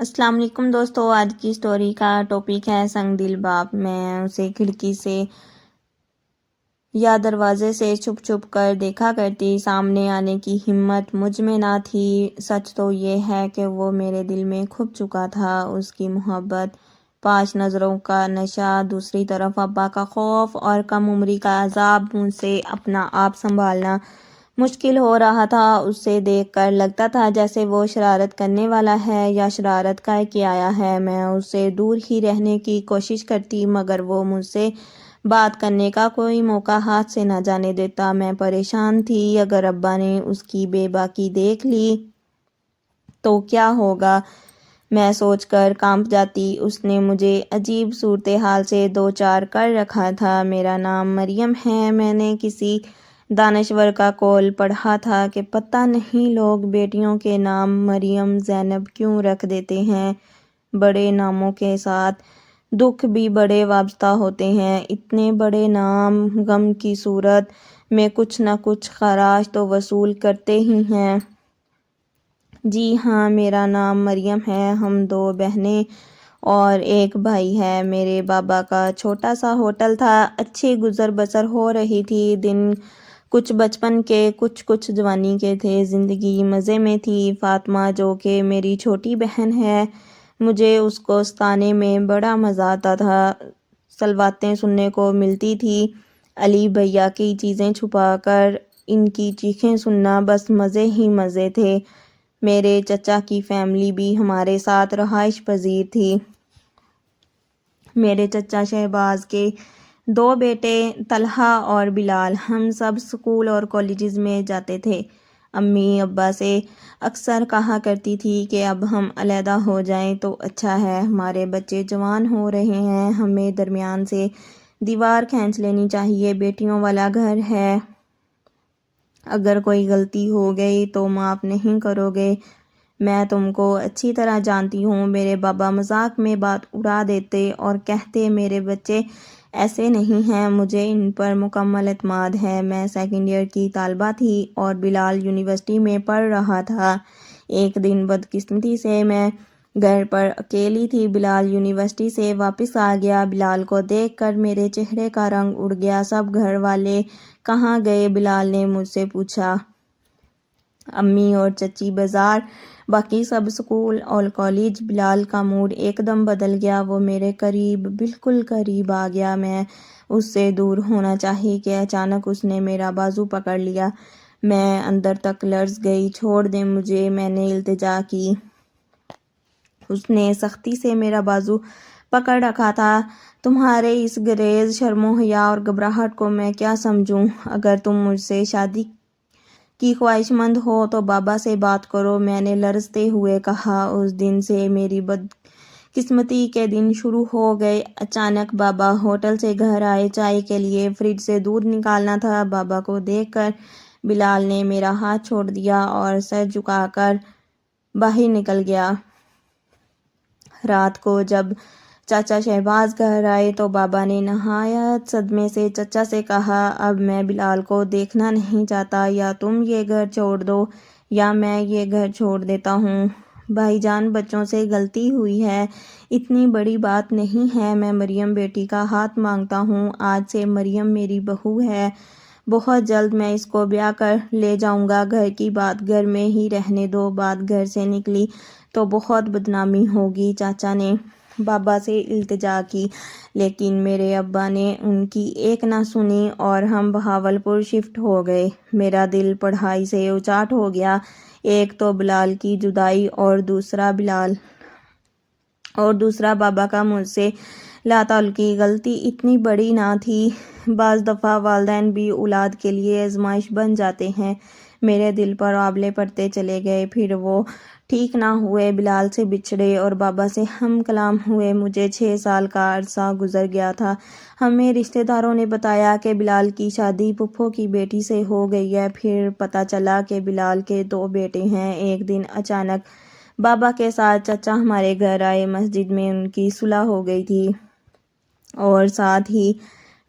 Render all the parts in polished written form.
السلام علیکم دوستو، آج کی سٹوری کا ٹاپک ہے سنگ دل باپ۔ میں اسے کھڑکی سے یا دروازے سے چھپ چھپ کر دیکھا کرتی، سامنے آنے کی ہمت مجھ میں نہ تھی۔ سچ تو یہ ہے کہ وہ میرے دل میں چھپ چکا تھا، اس کی محبت، 5 نظروں کا نشہ، دوسری طرف ابا کا خوف اور کم عمری کا عذاب۔ مجھ سے اپنا آپ سنبھالنا مشکل ہو رہا تھا۔ اسے دیکھ کر لگتا تھا جیسے وہ شرارت کرنے والا ہے یا شرارت کر کے آیا ہے۔ میں اس سے دور ہی رہنے کی کوشش کرتی، مگر وہ مجھ سے بات کرنے کا کوئی موقع ہاتھ سے نہ جانے دیتا۔ میں پریشان تھی، اگر ابا نے اس کی بے باکی دیکھ لی تو کیا ہوگا، میں سوچ کر کانپ جاتی۔ اس نے مجھے عجیب صورتحال سے دوچار کر رکھا تھا۔ میرا نام مریم ہے۔ میں نے کسی دانشور کا قول پڑھا تھا کہ پتہ نہیں لوگ بیٹیوں کے نام مریم، زینب کیوں رکھ دیتے ہیں۔ بڑے ناموں کے ساتھ دکھ بھی بڑے وابستہ ہوتے ہیں۔ اتنے بڑے نام غم کی صورت میں کچھ نہ کچھ خراج تو وصول کرتے ہی ہیں۔ جی ہاں، میرا نام مریم ہے۔ ہم 2 بہنیں اور ایک بھائی ہے۔ میرے بابا کا چھوٹا سا ہوٹل تھا، اچھی گزر بسر ہو رہی تھی۔ دن کچھ بچپن کے، کچھ جوانی کے تھے۔ زندگی مزے میں تھی۔ فاطمہ جو کہ میری چھوٹی بہن ہے، مجھے اس کو ستانے میں بڑا مزہ آتا تھا۔ صلواتیں سننے کو ملتی تھی، علی بھیا کی چیزیں چھپا کر ان کی چیخیں سننا، بس مزے ہی مزے تھے۔ میرے چچا کی فیملی بھی ہمارے ساتھ رہائش پذیر تھی۔ میرے چچا شہباز کے 2 بیٹے طلحہ اور بلال، ہم سب سکول اور کالجز میں جاتے تھے۔ امی ابا سے اکثر کہا کرتی تھی کہ اب ہم علیحدہ ہو جائیں تو اچھا ہے، ہمارے بچے جوان ہو رہے ہیں، ہمیں درمیان سے دیوار کھینچ لینی چاہیے، بیٹیوں والا گھر ہے، اگر کوئی غلطی ہو گئی تو معاف نہیں کرو گے، میں تم کو اچھی طرح جانتی ہوں۔ میرے بابا مذاق میں بات اڑا دیتے اور کہتے میرے بچے ایسے نہیں ہیں، مجھے ان پر مکمل اعتماد ہے۔ میں سیکنڈ ایئر کی طالبہ تھی اور بلال یونیورسٹی میں پڑھ رہا تھا۔ ایک دن بدقسمتی سے میں گھر پر اکیلی تھی۔ بلال یونیورسٹی سے واپس آ گیا۔ بلال کو دیکھ کر میرے چہرے کا رنگ اڑ گیا۔ سب گھر والے کہاں گئے؟ بلال نے مجھ سے پوچھا۔ امی اور چچی بازار، باقی سب سکول اور کالج۔ بلال کا موڈ ایک دم بدل گیا، وہ میرے قریب، بالکل قریب آ گیا۔ میں اس سے دور ہونا چاہی کہ اچانک اس نے میرا بازو پکڑ لیا۔ میں اندر تک لرز گئی۔ چھوڑ دیں مجھے، میں نے التجا کی۔ اس نے سختی سے میرا بازو پکڑ رکھا تھا۔ تمہارے اس گریز، شرم و حیا اور گھبراہٹ کو میں کیا سمجھوں؟ اگر تم مجھ سے شادی کی خواہش مند ہو تو بابا سے بات کرو، میں نے لرزتے ہوئے کہا۔ اس دن سے میری بدقسمتی کے دن شروع ہو گئے۔ اچانک بابا ہوٹل سے گھر آئے، چائے کے لیے فریج سے دودھ نکالنا تھا۔ بابا کو دیکھ کر بلال نے میرا ہاتھ چھوڑ دیا اور سر جھکا کر باہر نکل گیا۔ رات کو جب چچا شہباز گھر آئے تو بابا نے نہایت صدمے سے چچا سے کہا، اب میں بلال کو دیکھنا نہیں چاہتا، یا تم یہ گھر چھوڑ دو یا میں یہ گھر چھوڑ دیتا ہوں۔ بھائی جان، بچوں سے غلطی ہوئی ہے، اتنی بڑی بات نہیں ہے، میں مریم بیٹی کا ہاتھ مانگتا ہوں، آج سے مریم میری بہو ہے، بہت جلد میں اس کو بیاہ کر لے جاؤں گا، گھر کی بات گھر میں ہی رہنے دو، بات گھر سے نکلی تو بہت بدنامی ہوگی۔ چاچا نے بابا سے التجا کی، لیکن میرے ابا نے ان کی ایک نہ سنی اور ہم بہاولپور شفٹ ہو گئے۔ میرا دل پڑھائی سے اچاٹ ہو گیا، ایک تو بلال کی جدائی اور دوسرا بابا کا مجھ سے لا تعلقی۔ غلطی اتنی بڑی نہ تھی، بعض دفعہ والدین بھی اولاد کے لیے آزمائش بن جاتے ہیں۔ میرے دل پر آبلے پڑتے چلے گئے۔ پھر وہ ٹھیک نہ ہوئے، بلال سے بچھڑے اور بابا سے ہم کلام ہوئے۔ مجھے 6 سال کا عرصہ گزر گیا تھا۔ ہمیں رشتہ داروں نے بتایا کہ بلال کی شادی پھپھو کی بیٹی سے ہو گئی ہے۔ پھر پتہ چلا کہ بلال کے 2 بیٹے ہیں۔ ایک دن اچانک بابا کے ساتھ چچا ہمارے گھر آئے۔ مسجد میں ان کی صلح ہو گئی تھی اور ساتھ ہی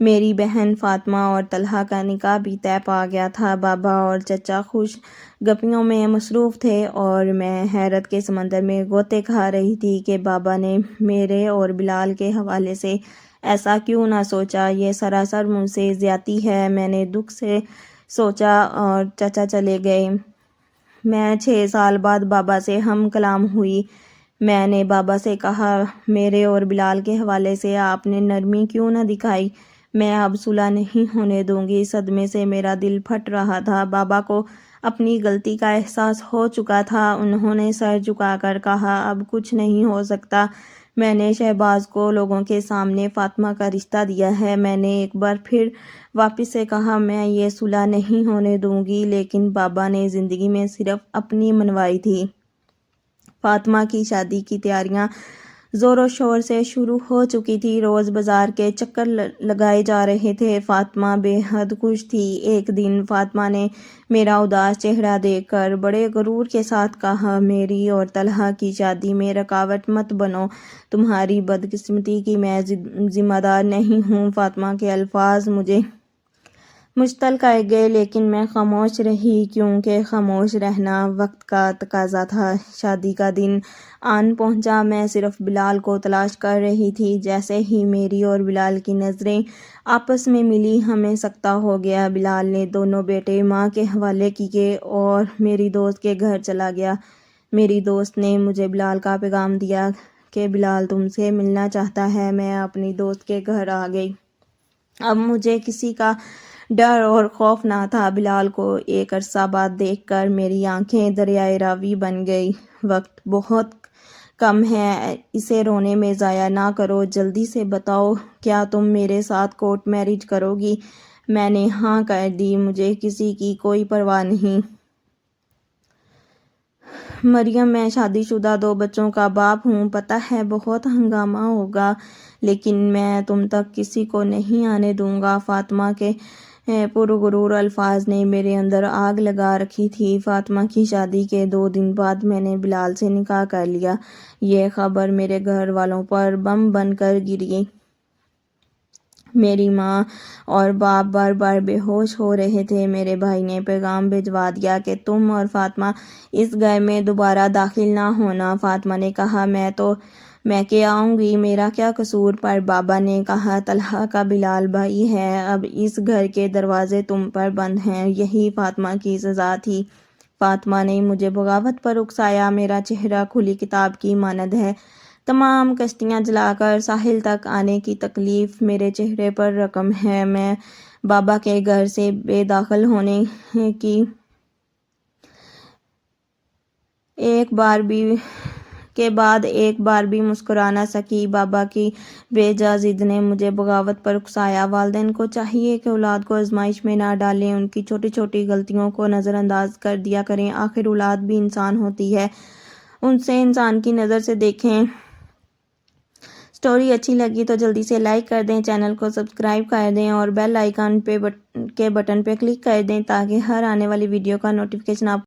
میری بہن فاطمہ اور طلحہ کا نکاح بھی طے پا گیا تھا۔ بابا اور چچا خوش گپیوں میں مصروف تھے اور میں حیرت کے سمندر میں غوطے کھا رہی تھی کہ بابا نے میرے اور بلال کے حوالے سے ایسا کیوں نہ سوچا۔ یہ سراسر مجھ سے زیادتی ہے، میں نے دکھ سے سوچا اور چچا چلے گئے۔ میں 6 سال بعد بابا سے ہم کلام ہوئی۔ میں نے بابا سے کہا، میرے اور بلال کے حوالے سے آپ نے نرمی کیوں نہ دکھائی؟ میں اب صلح نہیں ہونے دوں گی۔ صدمے سے میرا دل پھٹ رہا تھا۔ بابا کو اپنی غلطی کا احساس ہو چکا تھا۔ انہوں نے سر جھکا کر کہا، اب کچھ نہیں ہو سکتا۔ میں نے شہباز کو لوگوں کے سامنے فاطمہ کا رشتہ دیا ہے۔ میں نے ایک بار پھر واپس سے کہا، میں یہ صلح نہیں ہونے دوں گی، لیکن بابا نے زندگی میں صرف اپنی منوائی تھی۔ فاطمہ کی شادی کی تیاریاں زور و شور سے شروع ہو چکی تھی۔ روز بازار کے چکر لگائے جا رہے تھے۔ فاطمہ بے حد خوش تھی۔ ایک دن فاطمہ نے میرا اداس چہرہ دیکھ کر بڑے غرور کے ساتھ کہا، میری اور طلحہ کی شادی میں رکاوٹ مت بنو۔ تمہاری بدقسمتی کی میں ذمہ دار نہیں ہوں۔ فاطمہ کے الفاظ مجھے مشتعل کر گئے، لیکن میں خاموش رہی، کیونکہ خاموش رہنا وقت کا تقاضا تھا۔ شادی کا دن آن پہنچا۔ میں صرف بلال کو تلاش کر رہی تھی۔ جیسے ہی میری اور بلال کی نظریں آپس میں ملی، ہمیں سکتہ ہو گیا۔ بلال نے دونوں بیٹے ماں کے حوالے کیے اور میری دوست کے گھر چلا گیا۔ میری دوست نے مجھے بلال کا پیغام دیا کہ بلال تم سے ملنا چاہتا ہے۔ میں اپنی دوست کے گھر آ گئی۔ اب مجھے کسی کا ڈر اور خوف نہ تھا۔ بلال کو ایک عرصہ بعد دیکھ کر میری آنکھیں دریائے راوی بن گئی۔ وقت بہت کم ہے، اسے رونے میں ضائع نہ کرو۔ جلدی سے بتاؤ، کیا تم میرے ساتھ کورٹ میرج کرو گی؟ میں نے ہاں کر دی۔ مجھے کسی کی کوئی پرواہ نہیں۔ مریم، میں شادی شدہ 2 بچوں کا باپ ہوں۔ پتہ ہے بہت ہنگامہ ہوگا، لیکن میں تم تک کسی کو نہیں آنے دوں گا۔ فاطمہ کے پرغرور الفاظ نے میرے اندر آگ لگا رکھی تھی۔ فاطمہ کی شادی کے 2 دن بعد میں نے بلال سے نکاح کر لیا۔ یہ خبر میرے گھر والوں پر بم بن کر گری۔ میری ماں اور باپ بار بار بے ہوش ہو رہے تھے۔ میرے بھائی نے پیغام بھجوا دیا کہ تم اور فاطمہ اس گھر میں دوبارہ داخل نہ ہونا۔ فاطمہ نے کہا، میں کیا آؤں گی، میرا کیا قصور؟ پر بابا نے کہا، طلحہ کا بلال بھائی ہے، اب اس گھر کے دروازے تم پر بند ہیں۔ یہی فاطمہ کی سزا تھی۔ فاطمہ نے مجھے بغاوت پر اکسایا۔ میرا چہرہ کھلی کتاب کی مانند ہے۔ تمام کشتیاں جلا کر ساحل تک آنے کی تکلیف میرے چہرے پر رقم ہے۔ میں بابا کے گھر سے بے دخل ہونے کے بعد ایک بار بھی مسکرا نہ سکی۔ بابا کی بے جا ضد نے مجھے بغاوت پر اکسایا۔ والدین کو چاہیے کہ اولاد کو آزمائش میں نہ ڈالیں، ان کی چھوٹی چھوٹی غلطیوں کو نظر انداز کر دیا کریں۔ آخر اولاد بھی انسان ہوتی ہے، اسے انسان کی نظر سے دیکھیں۔ سٹوری اچھی لگی تو جلدی سے لائک کر دیں، چینل کو سبسکرائب کر دیں اور بیل آئیکن کے بٹن پہ کلک کر دیں تاکہ ہر آنے والی ویڈیو کا نوٹیفیکیشن آپ